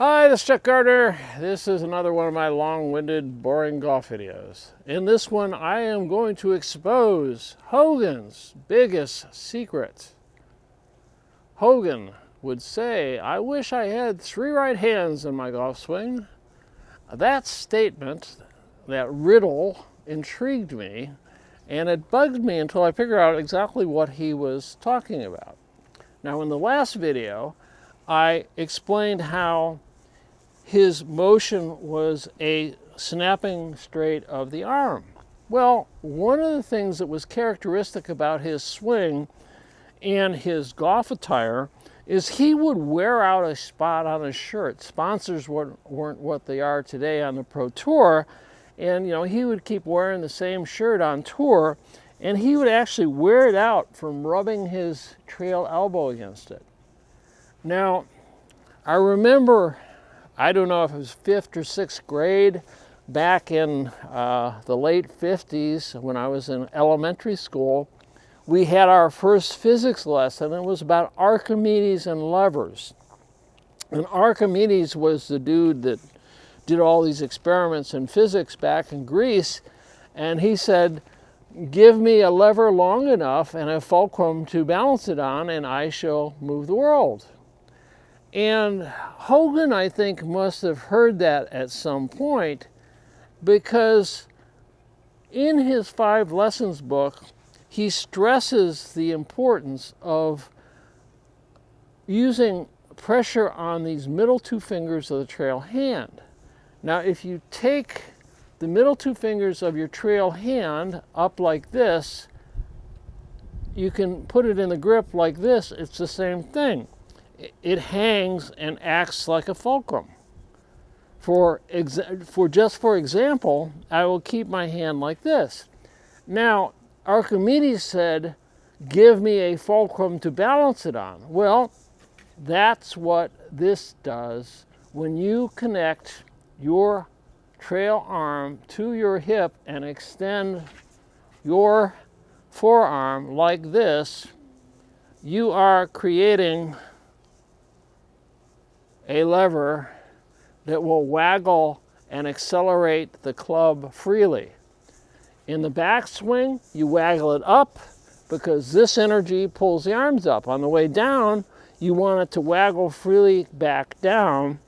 Hi, this is Chuck Gardner. This is another one of my long-winded, boring golf videos. In this one, I am going to expose Hogan's biggest secret. Hogan would say, "I wish I had 3 right hands in my golf swing." That statement, that riddle, intrigued me, and it bugged me until I figured out exactly what he was talking about. Now, in the last video, I explained how his motion was a snapping straight of the arm. Well, one of the things that was characteristic about his swing and his golf attire is he would wear out a spot on his shirt. Sponsors weren't what they are today on the Pro Tour, and he would keep wearing the same shirt on tour, and he would actually wear it out from rubbing his trail elbow against it. Now, I remember, I don't know if it was 5th or 6th grade, back in the late 50s when I was in elementary school, we had our first physics lesson. It was about Archimedes and levers. And Archimedes was the dude that did all these experiments in physics back in Greece, and he said, "Give me a lever long enough and a fulcrum to balance it on, and I shall move the world." And Hogan, I think, must have heard that at some point, because in his 5 lessons book, he stresses the importance of using pressure on these middle 2 fingers of the trail hand. Now, if you take the middle 2 fingers of your trail hand up like this, you can put it in the grip like this. It's the same thing. It hangs and acts like a fulcrum. For example, I will keep my hand like this. Now, Archimedes said, "Give me a fulcrum to balance it on." Well, that's what this does when you connect your trail arm to your hip and extend your forearm like this. You are creating a lever that will waggle and accelerate the club freely. In the backswing, you waggle it up because this energy pulls the arms up. On the way down, you want it to waggle freely back down,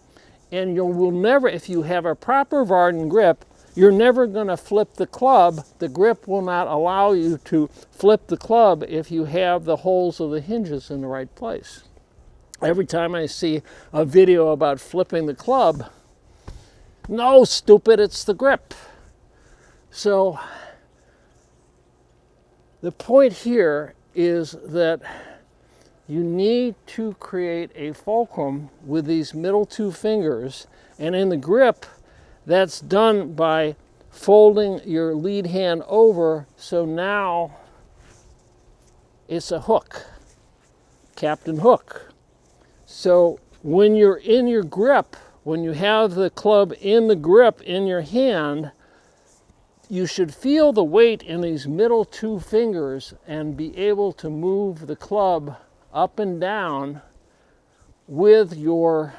and you will never, if you have a proper Varden grip, you're never going to flip the club. The grip will not allow you to flip the club if you have the holes of the hinges in the right place. Every time I see a video about flipping the club, no, stupid, it's the grip. So the point here is that you need to create a fulcrum with these middle 2 fingers, and in the grip, that's done by folding your lead hand over, so now it's a hook, Captain Hook. So when you're in your grip, when you have the club in the grip in your hand, you should feel the weight in these middle 2 fingers and be able to move the club up and down with your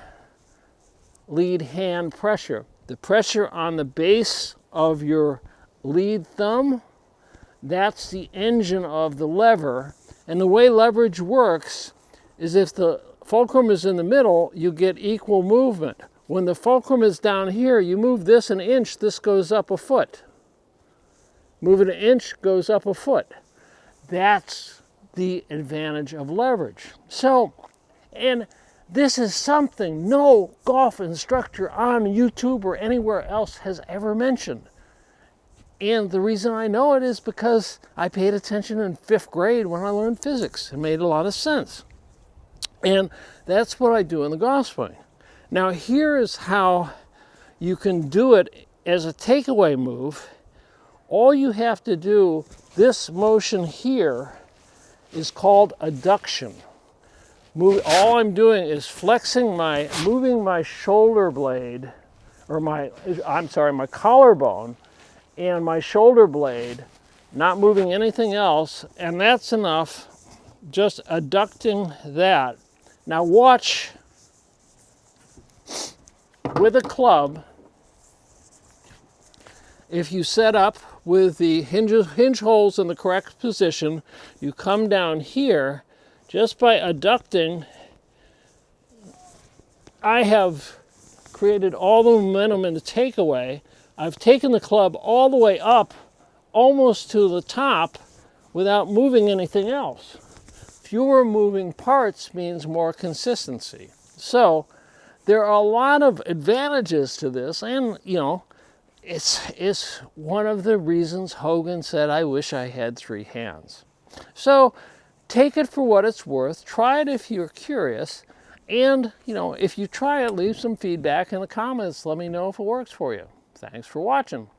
lead hand pressure. The pressure on the base of your lead thumb, that's the engine of the lever. And the way leverage works is if the fulcrum is in the middle, you get equal movement. When the fulcrum is down here, you move this an inch, this goes up a foot. Move it an inch, goes up a foot. That's the advantage of leverage. So, and this is something no golf instructor on YouTube or anywhere else has ever mentioned. And the reason I know it is because I paid attention in 5th grade when I learned physics. It made a lot of sense. And that's what I do in the golf swing. Now, here is how you can do it as a takeaway move. All you have to do, this motion here is called adduction. All I'm doing is moving my shoulder blade, or my collarbone and my shoulder blade, not moving anything else, and that's enough, just adducting that. Now watch with a club, if you set up with the hinge holes in the correct position, you come down here just by adducting. I have created all the momentum in the takeaway. I've taken the club all the way up almost to the top without moving anything else. Fewer moving parts means more consistency. So there are a lot of advantages to this, and you know, it's one of the reasons Hogan said, I wish I had 3 hands. So take it for what it's worth. Try it if you're curious. And, you know, if you try it, leave some feedback in the comments. Let me know if it works for you. Thanks for watching.